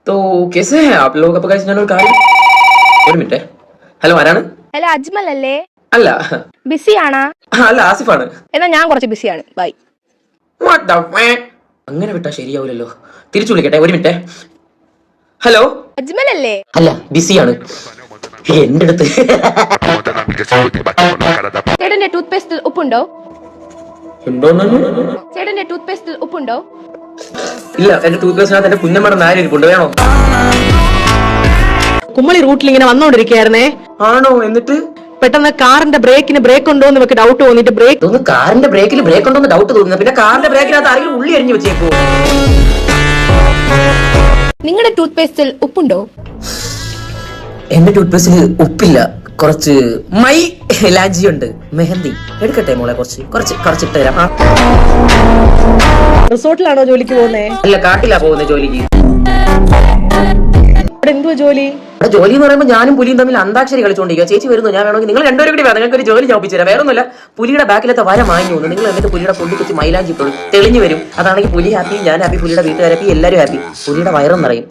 तो कैसे हैं आप लोग? അപ്പോൾ ഞാൻ ഒരു കാര്യം ഒരു മിനിറ്റ്. ഹലോ ആരാണ്? ഹലോ അജ്മൽ അല്ലേ? അല്ല. ബിസി ആണാ? അല്ല ആസിഫാണ്. എന്നാ ഞാൻ കുറച്ച് ബിസിയാണ്. ബൈ. അങ്ങനെ വിട്ടാ ശരിയാവില്ലല്ലോ. തിരിച്ചു വിളിക്കട്ടെ, ഒരു മിനിറ്റ്. ഹലോ അജ്മൽ അല്ലേ? അല്ല, ബിസിയാണ്. എന്റെ അടുത്ത് ചേട്ടന്റെ ടൂത്ത് പേസ്റ്റിൽ ഉപ്പുണ്ടോ? ചേട്ടന്റെ ടൂത്ത് പേസ്റ്റിൽ ഉപ്പുണ്ടോ? ഇല്ല, എന്റെ ടൂത്ത് പേസ്റ്റിനകത്ത് എന്റെ കുഞ്ഞമ്മയുടെ നാല് ഇരിപ്പുണ്ട്. വേണോ? കുമ്മളി റൂട്ടിൽ ഇങ്ങനെ വന്നോണ്ടിരിക്കായിരുന്നേ. ആണോ? എന്നിട്ട് പെട്ടെന്ന് കാറിന്റെ ബ്രേക്കിന് ബ്രേക്ക് ഉണ്ടോ എന്ന് നമുക്ക് ഡൗട്ട് തോന്നിട്ട് ബ്രേക്ക് തോന്നുന്നു. കാറിന്റെ ബ്രേക്കിൽ ബ്രേക്ക് ഉണ്ടോ എന്ന് ഡൗട്ട് തോന്നുന്നു. പിന്നെ കാറിന്റെ ബ്രേക്കിനകത്ത് ആരെങ്കിലും ഉള്ളി അരിഞ്ഞു വെച്ചേക്കോ? നിങ്ങളുടെ ടൂത്ത് പേസ്റ്റിൽ ഉപ്പുണ്ടോ? എന്റെ ടൂത്ത് പേസ്റ്റിൽ ഉപ്പില്ല, കുറച്ച് ലാജി ഉണ്ട്. മെഹന്തി എടുക്കട്ടെ മോളെ? കുറച്ചിട്ട് തരാം. റിസോർട്ടിലാണോ ജോലിക്ക് പോകുന്നേ? അല്ല, കാട്ടിലാ പോകുന്നത് ജോലിക്ക്. അവിടെ എന്തുവാ ജോലി? അവിടെ ജോലി എന്ന് പറയുമ്പോൾ ഞാനും പുലിയും തമ്മിൽ അന്താക്ഷരി കളിച്ചോണ്ടിരിക്കുക. ചേച്ചി വരുന്നു, ഞാൻ വേണമെങ്കിൽ നിങ്ങൾ രണ്ടുപേരും കൂടി വേണം, നിങ്ങൾക്ക് ഒരു ജോലി ചോപ്പിച്ചു തരാം. വേറെ ഒന്നുമില്ല, പുലിയുടെ ബാക്കിലത്തെ വര മാഞ്ഞു പോകുന്നു. നിങ്ങൾ എന്നിട്ട് പുലിയുടെ പൊള്ളിക്കുച്ച് മൈലാഞ്ചി ഇട്ടോളൂ, തെളിഞ്ഞു വരും. അതാണെങ്കിൽ പുലി ഹാപ്പി, ഞാൻ ഹാപ്പി, പുലിയുടെ വീട്ടുകാർ ഹാപ്പി, എല്ലാവരും ഹാപ്പി. പുലിയുടെ വയറും നിറയും.